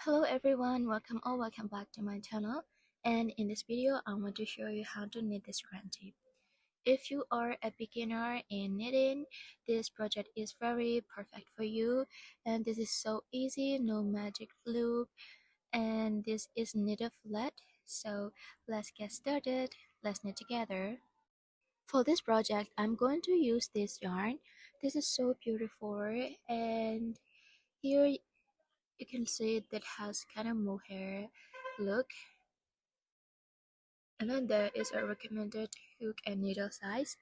Hello everyone, welcome back to my channel. And in this video, I want to show you how to knit this scrunchie. If you are a beginner in knitting, this project is very perfect for you. And this is so easy, no magic loop, and this is knitted flat. So let's get started. Let's knit together. For this project, I'm going to use this yarn. This is so beautiful, and here you can see that has kind of mohair look, and then there is a recommended hook and needle size.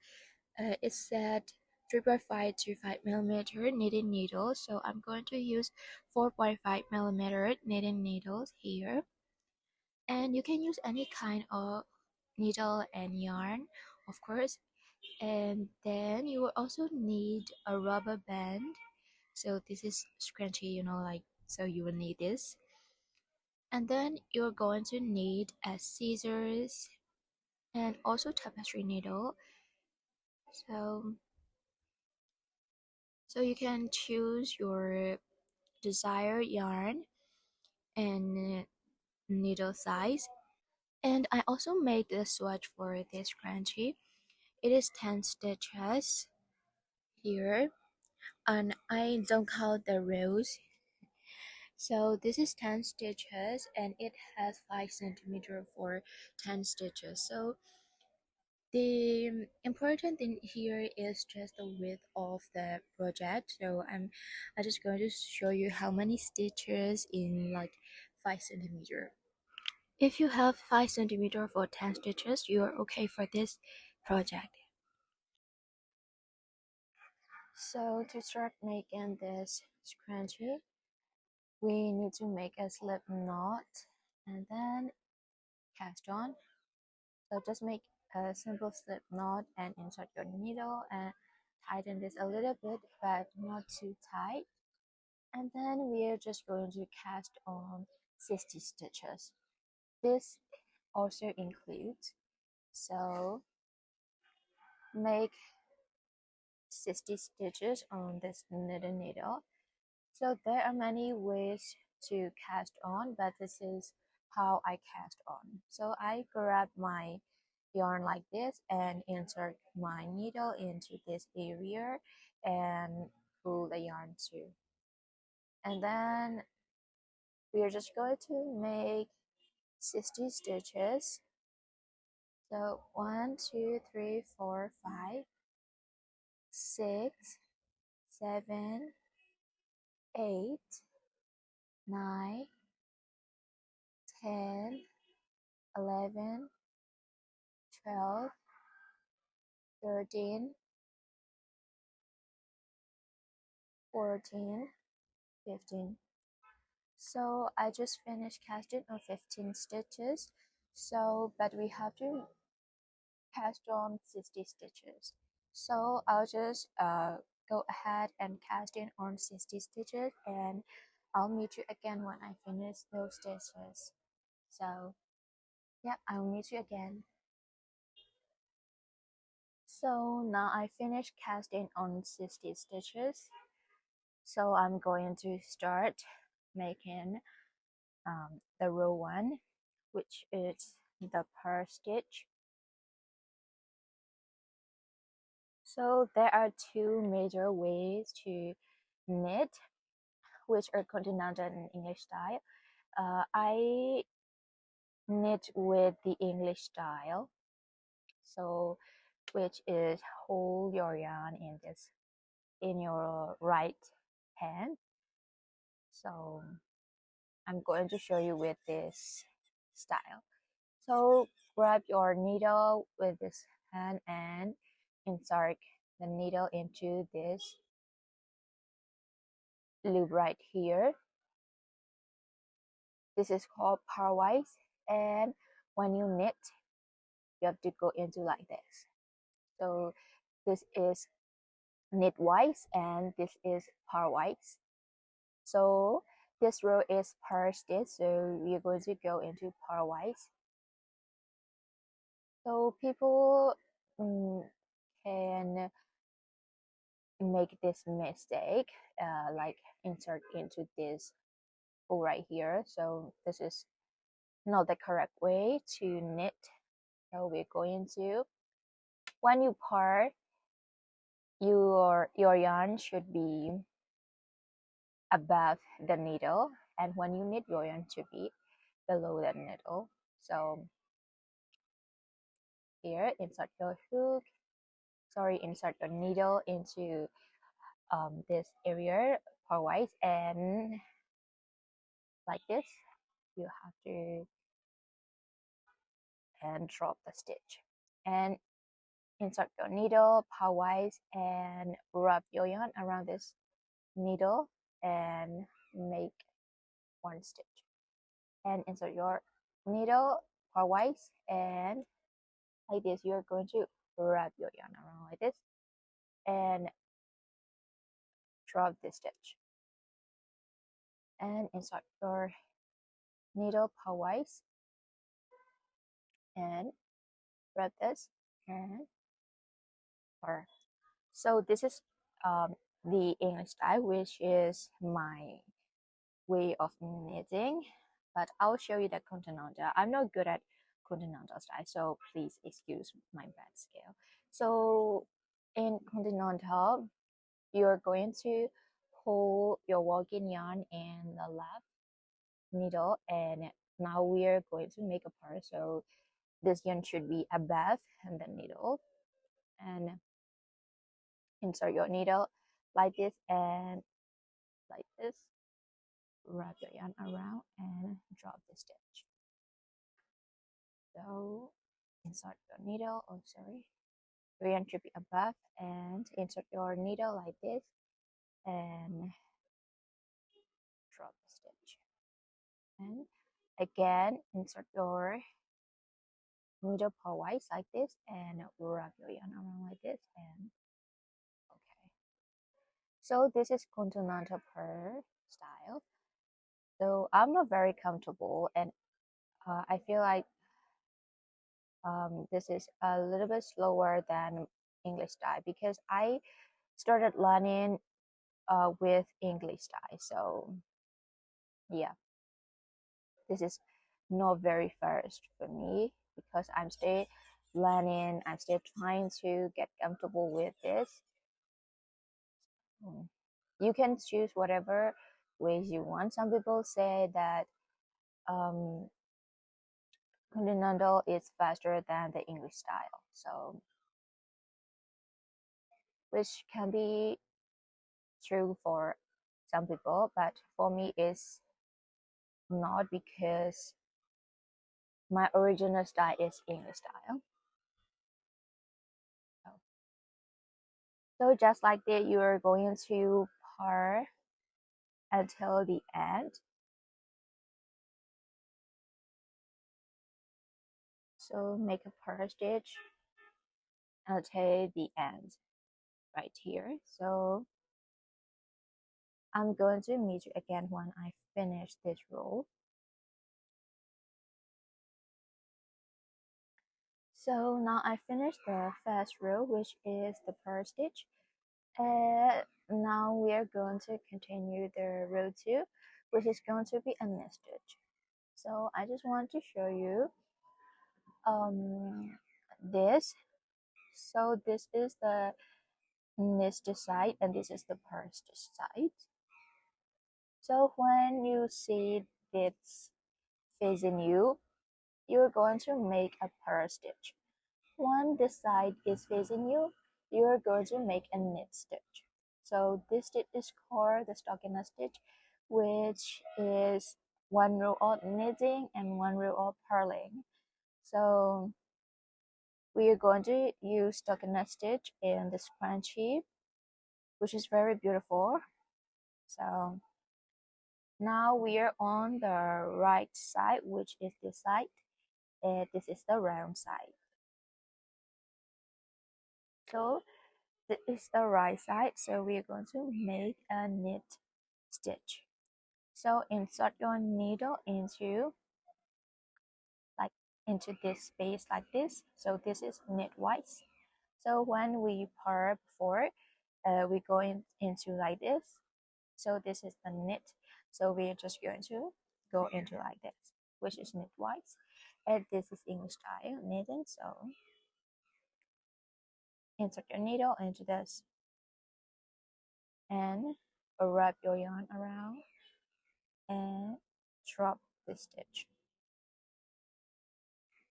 It said 3.5 to 5mm knitting needle, so I'm going to use 4.5mm knitting needles here, and you can use any kind of needle and yarn, of course. And then you will also need a rubber band, so this is scrunchy, like, so you will need this. And then you're going to need a scissors and also tapestry needle. So you can choose your desired yarn and needle size. And I also made the swatch for this scrunchie. It is 10 stitches here, and I don't count the rows. So this is 10 stitches, and it has 5 cm for 10 stitches. So the important thing here is just the width of the project. So I just going to show you how many stitches in like 5 cm. If you have 5 cm for 10 stitches, you are okay for this project. So to start making this scrunchie, we need to make a slip knot and then cast on. So just make a simple slip knot and insert your needle and tighten this a little bit, but not too tight. And then we are just going to cast on 60 stitches. This also includes, so make 60 stitches on this knitting needle. So there are many ways to cast on, but this is how I cast on. So I grab my yarn like this and insert my needle into this area and pull the yarn too. And then we are just going to make 60 stitches. So 1, 2, 3, 4, 5, 6, 7, 8, 9, 10, 11, 12, 13, 14, 15. So I just finished casting on 15 stitches. So but we have to cast on 60 stitches. So I'll just go ahead and cast in on 60 stitches, and I'll meet you again when I finish those stitches. So yeah, I'll meet you again. So now I finished casting on 60 stitches. So I'm going to start making the row 1, which is the purl stitch. So there are two major ways to knit, which are continental and English style. I knit with the English style, so which is hold your yarn in your right hand. So I'm going to show you with this style. So grab your needle with this hand and insert the needle into this loop right here. This is called purlwise, and when you knit, you have to go into like this. So this is knitwise and this is purlwise. So this row is purl stitch, so we're going to go into purlwise. So people can make this mistake, like insert into this pull right here, so this is not the correct way to knit. So we're going to, when you part, your yarn should be above the needle, and when you knit, your yarn should be below the needle. So here, insert your needle into this area partwise, and like this, you have to and drop the stitch, and insert your needle partwise and wrap your yarn around this needle and make one stitch, and insert your needle partwise, and like this you're going to wrap your yarn around like this and drop this stitch, and insert your needle partwise and wrap this and or so this is the English style, which is my way of knitting, but I'll show you the continental. I'm not good at continental style, so please excuse my bad scale. So in continental, you're going to pull your walking yarn in the left needle, and now we're going to make a purl, so this yarn should be above the needle, and insert your needle like this and like this, wrap your yarn around and drop the stitch. So insert your needle, oh sorry, your yarn should be above, and insert your needle like this and drop the stitch, and again insert your needle partwise like this and wrap your yarn around like this, and okay. So this is continental purl style. So I'm not very comfortable, and I feel like this is a little bit slower than English style because I started learning with English style. So yeah, this is not very fast for me because I'm still learning. I'm still trying to get comfortable with this. You can choose whatever ways you want. Some people say that continental is faster than the English style, so which can be true for some people, but for me it's not because my original style is English style. So just like that, you're going to purl until the end. So make a purl stitch until the end right here. So I'm going to meet you again when I finish this row. So now I finished the first row, which is the purl stitch. And now we are going to continue the row 2, which is going to be a knit stitch. So I just want to show you this. So this is the knit side and this is the purl stitch side. So when you see this facing you, you're going to make a purl stitch. When this side is facing you, you're going to make a knit stitch. So this stitch is called the stockinette stitch, which is one row of knitting and one row of purling. So we are going to use stockinette stitch in the scrunchie, which is very beautiful. So now we are on the right side, which is this side, and this is the round side. So this is the right side, so we are going to make a knit stitch. So insert your needle into this space like this. So this is knitwise. So when we purl before, we go into like this. So this is the knit. So we're just going to go into like this, which is knitwise, and this is English style knitting. So insert your needle into this and wrap your yarn around and drop the stitch,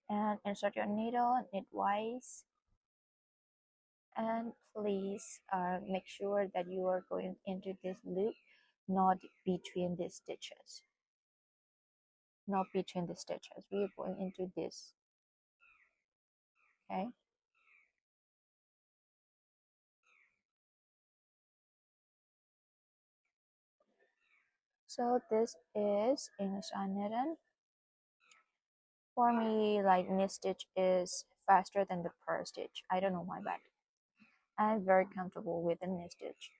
and insert your needle knitwise, and please make sure that you are going into this loop, not between the stitches, not between the stitches. We are going into this. Okay, so this is English knitting. For me, like knit stitch is faster than the purl stitch. I don't know why, but I'm very comfortable with the knit stitch.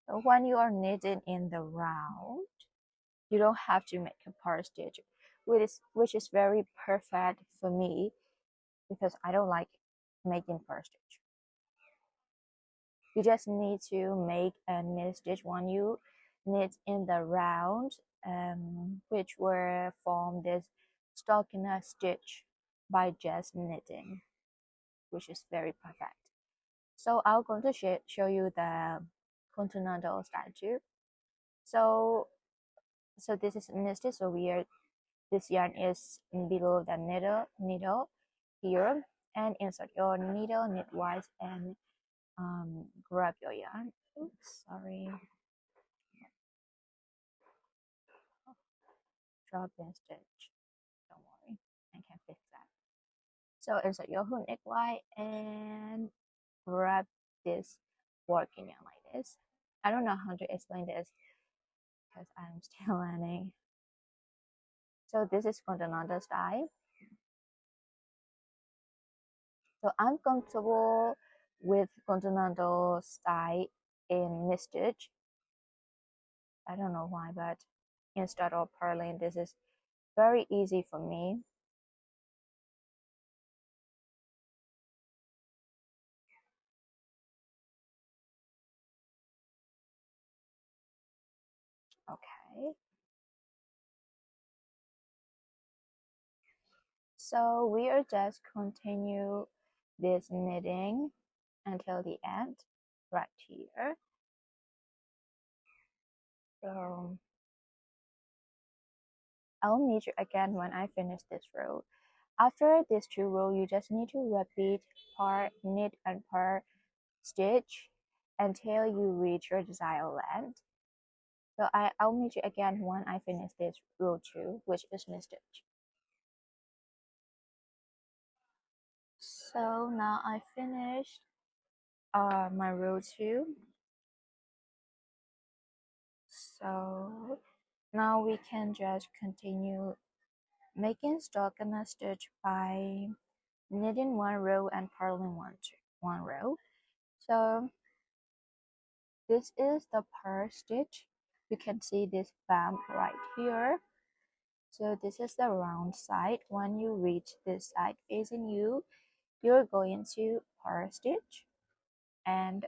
So when you are knitting in the round, you don't have to make a purl stitch, which is very perfect for me because I don't like making purl stitch. You just need to make a knit stitch when you knit in the round, which will form this stockinette stitch by just knitting, which is very perfect. So I'm going to show you the continental style too. So this is knit stitch. So this yarn is below the needle here, and insert your needle knitwise and grab your yarn. Oops, sorry. Drop in stitch. Don't worry, I can fix that. So insert your hook neckline and grab this working yarn like this. I don't know how to explain this because I'm still learning. So this is continental style. So I'm comfortable with continental style in knit stitch. I don't know why, but instead of purling, this is very easy for me. Okay. So we are just continue this knitting until the end, right here. So I'll meet you again when I finish this row. After these two rows, you just need to repeat purl, knit, and purl stitch until you reach your desired length. So I'll meet you again when I finish this row 2, which is knit stitch. So now I finished my row 2. So now we can just continue making stockinette stitch by knitting one row and purling one row. So this is the purl stitch. You can see this bump right here. So this is the round side. When you reach this side facing you, you're going to purl stitch, and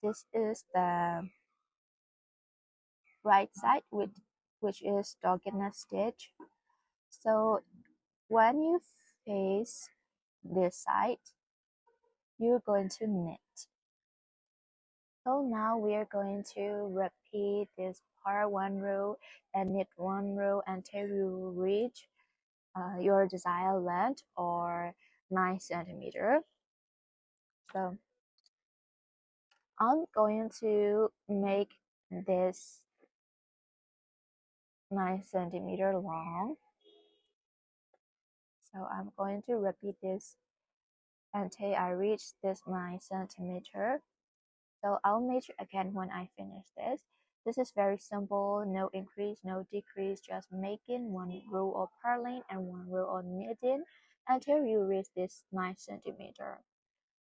this is the right side which is stockinette stitch. So when you face this side, you're going to knit. So now we are going to repeat this purl one row and knit one row until you reach your desired length or 9 centimeter. So I'm going to make this 9 centimeter long. So I'm going to repeat this until I reach this 9 centimeter. So I'll measure again when I finish this. This is very simple, no increase, no decrease, just making one row of purling and one row of knitting until you reach this 9 centimeter.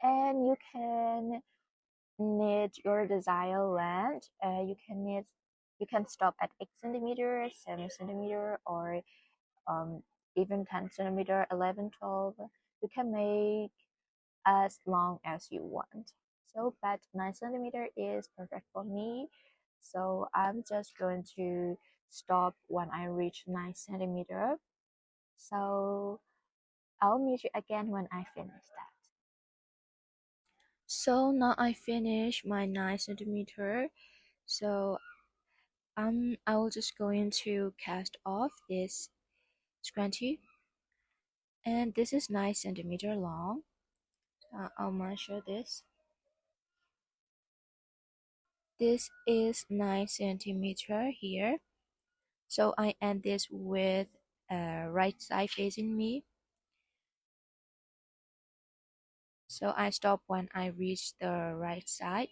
And you can knit your desired length. You can stop at 8 centimeter, 7 centimeter, or even 10 centimeter, 11, 12. You can make as long as you want. So but 9 centimeter is perfect for me, so I'm just going to stop when I reach 9 centimeter. So I'll meet you again when I finish that. So now I finish my 9 centimeter. So I will just going to cast off this scrunchie, and this is 9 centimeter long. I'll measure this. This is 9 centimeter here. So I end this with right side facing me. So I stop when I reach the right side,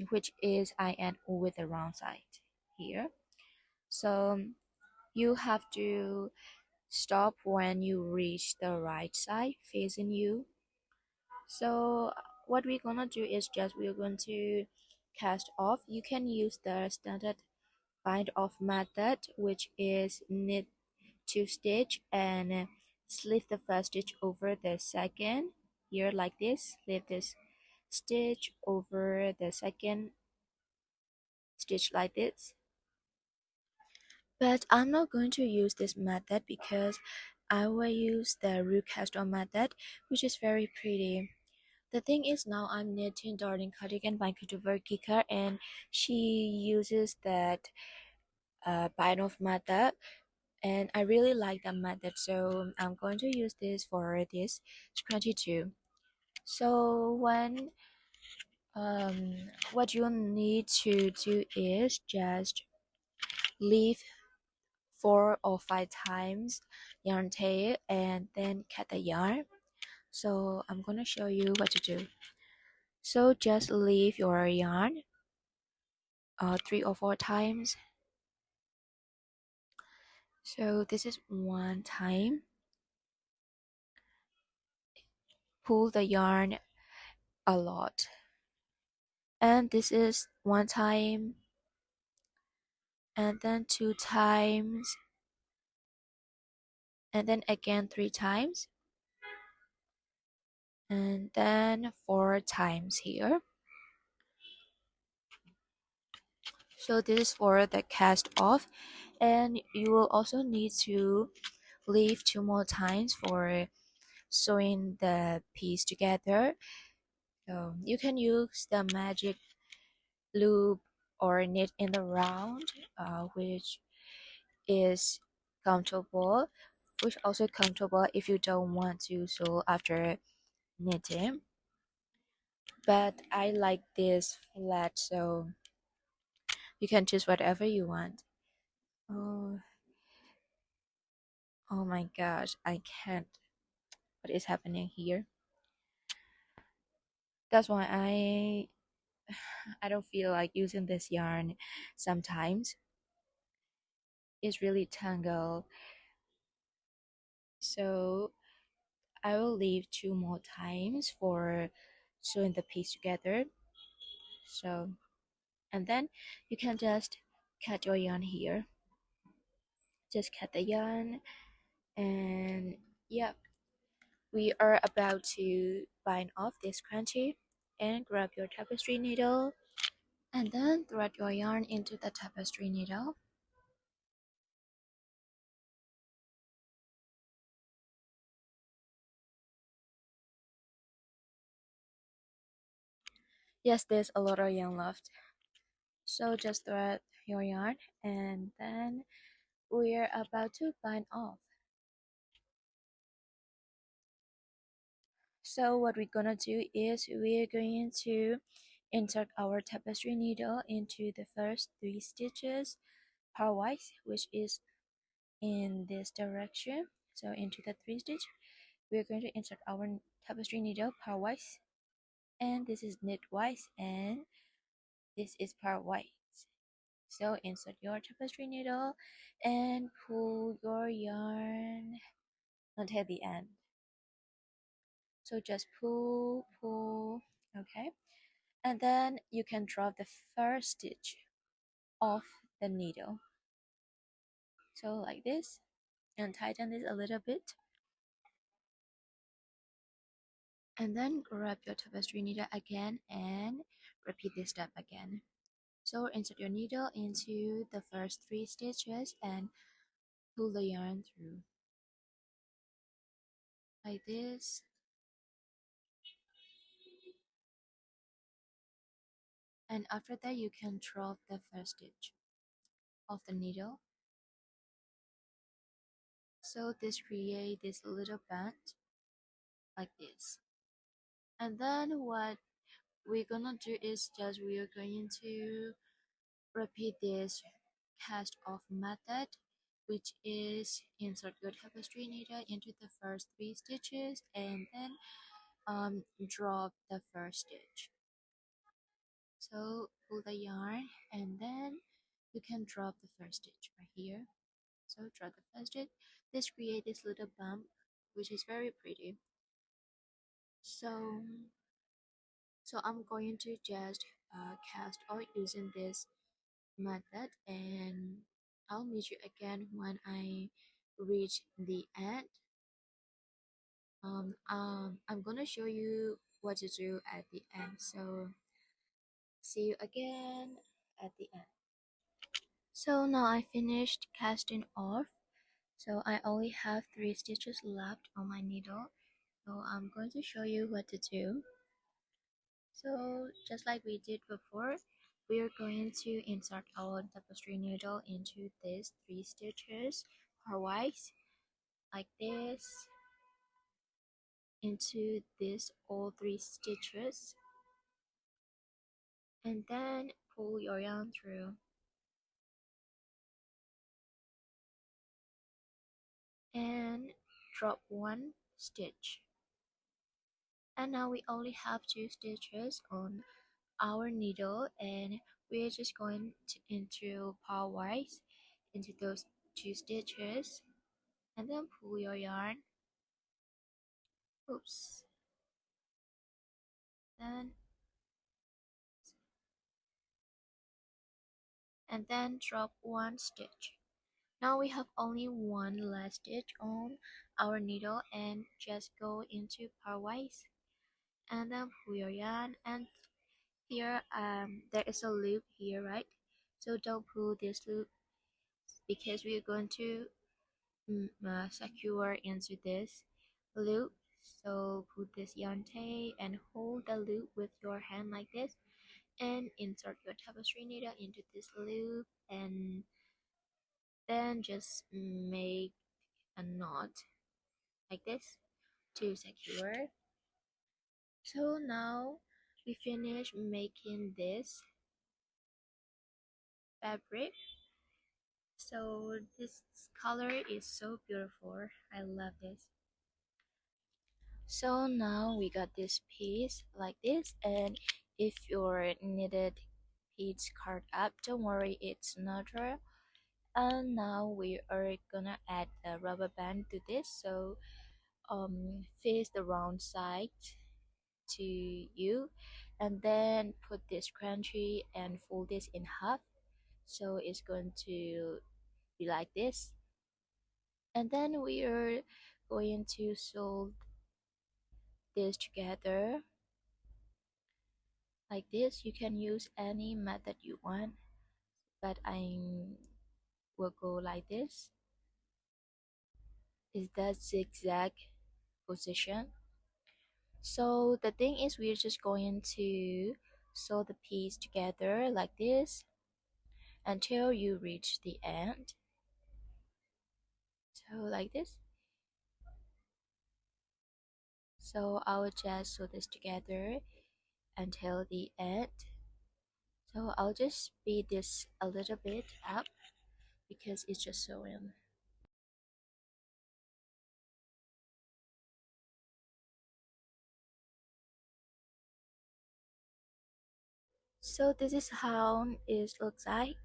which is I end with the wrong side here. So you have to stop when you reach the right side facing you. So what we're gonna do is just we're going to cast off. You can use the standard bind off method, which is knit 2 stitch and slip the first stitch over the second here like this. Slip this stitch over the second stitch like this. But I'm not going to use this method because I will use the Ruke method, which is very pretty. The thing is now I'm knitting Darling Cardigan by Christopher Kicker, and she uses that bind off method, and I really like that method, so I'm going to use this for this scrunchie too. So what you need to do is just leave 4 or 5 times yarn tail and then cut the yarn. So I'm gonna show you what to do. So just leave your yarn 3 or 4 times. So this is one time. Pull the yarn a lot. And this is one time, and then 2 times, and then again 3 times, and then 4 times here. So this is for the cast off, and you will also need to leave 2 more times for sewing the piece together. So you can use the magic loop or knit in the round, which is comfortable, which also comfortable if you don't want to sew after knitting. But I like this flat, so you can choose whatever you want. Oh, oh my gosh, I can't. What is happening here? That's why I don't feel like using this yarn sometimes. It's really tangled. So I will leave 2 more times for sewing the piece together. So, and then you can just cut your yarn here. Just cut the yarn, and yeah, we are about to bind off this scrunchie. And grab your tapestry needle and then thread your yarn into the tapestry needle. Yes, there's a lot of yarn left, so just thread your yarn, and then we're about to bind off. So what we're gonna do is we're going to insert our tapestry needle into the first 3 stitches pairwise, which is in this direction. So into the 3 stitch, we're going to insert our tapestry needle pairwise, and this is knitwise, and this is pairwise. So insert your tapestry needle and pull your yarn until the end. So just pull, pull, okay, and then you can drop the first stitch off the needle. So like this, and tighten this a little bit. And then grab your tapestry needle again and repeat this step again. So insert your needle into the first 3 stitches and pull the yarn through like this. And after that you can drop the first stitch of the needle. So this create this little band like this. And then what we're gonna do is just we are going to repeat this cast off method, which is insert your tapestry needle into the first 3 stitches and then drop the first stitch. So pull the yarn and then you can drop the first stitch right here. So drop the first stitch. This creates this little bump, which is very pretty. So I'm going to just cast out using this method, and I'll meet you again when I reach the end. I'm gonna show you what to do at the end. So see you again at the end. So now I finished casting off. So I only have 3 stitches left on my needle. So I'm going to show you what to do. So just like we did before, we are going to insert our tapestry needle into these 3 stitches pairwise like this, into this all 3 stitches, and then pull your yarn through and drop 1 stitch. And now we only have 2 stitches on our needle, and we're just going to into pairwise into those 2 stitches and then pull your yarn. Oops. Then and then drop 1 stitch. Now we have only 1 last stitch on our needle and just go into pairwise and then pull your yarn. And here there is a loop here, right? So don't pull this loop because we're going to secure into this loop. So put this yarn tail and hold the loop with your hand like this and insert your tapestry needle into this loop and then just make a knot like this to secure. So now we finish making this fabric. So this color is so beautiful. I love this. So now we got this piece like this, and if your knitted piece card up, don't worry, it's natural. And now we are gonna add the rubber band to this. So face the round side to you and then put this scrunchie and fold this in half, so it's going to be like this. And then we are going to sew this together like this. You can use any method you want, but I will go like this. Is that zigzag position? So the thing is, we're just going to sew the piece together like this until you reach the end. So like this. So I will just sew this together until the end. So I'll just speed this a little bit up because it's just sewing. So this is how it looks like,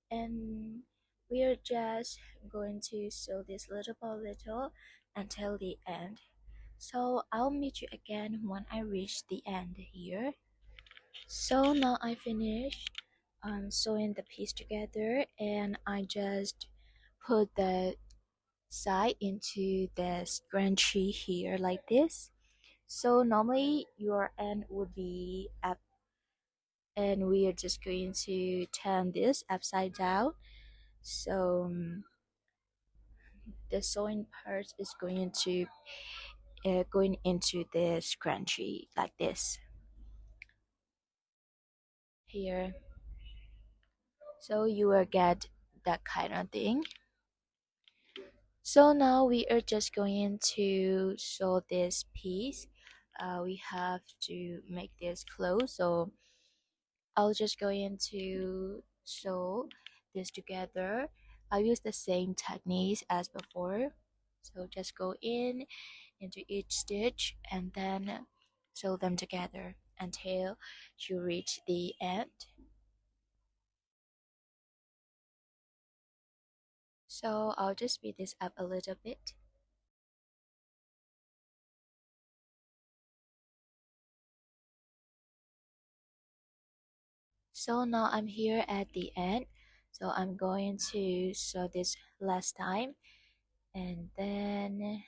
and we are just going to sew this little by little until the end. So I'll meet you again when I reach the end here. So now I finished sewing the piece together, and I just put the side into the scrunchie here like this. So normally your end would be up, and we are just going to turn this upside down. So the sewing part is going into the scrunchie like this here. So you will get that kind of thing. So now we are just going to sew this piece. We have to make this close, so I'll just going to sew this together. I'll use the same techniques as before. So just go in into each stitch and then sew them together until you reach the end. So I'll just speed this up a little bit. So now I'm here at the end. So I'm going to sew this last time, and then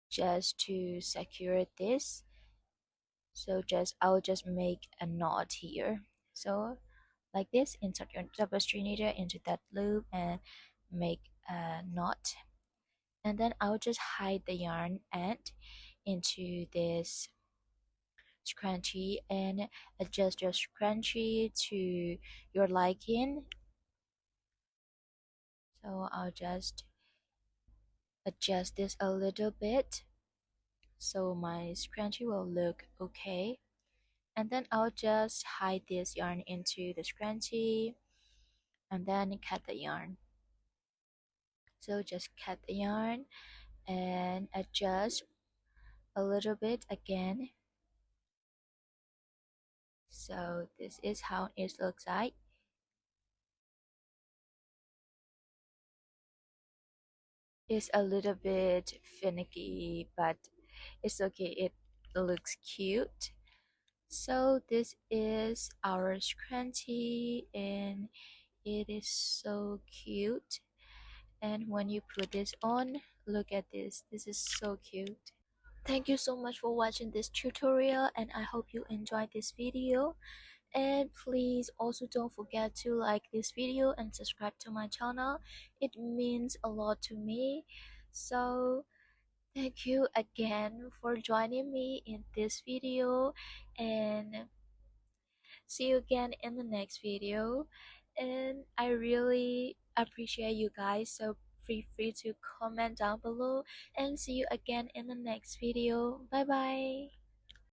just to secure this, so I'll just make a knot here. So like this, insert your tapestry needle into that loop and make a knot, and then I'll just hide the yarn end into this scrunchie and adjust your scrunchie to your liking. So I'll just adjust this a little bit so my scrunchie will look okay, and then I'll just hide this yarn into the scrunchie and then cut the yarn. So just cut the yarn and adjust a little bit again. So this is how it looks like. It's a little bit finicky, but it's okay, it looks cute. So this is our scrunchie and it is so cute. And when you put this on, look at this, this is so cute. Thank you so much for watching this tutorial, and I hope you enjoyed this video. And please also don't forget to like this video and subscribe to my channel. It means a lot to me. So thank you again for joining me in this video, and see you again in the next video. And I really appreciate you guys, so feel free to comment down below, and see you again in the next video. Bye bye.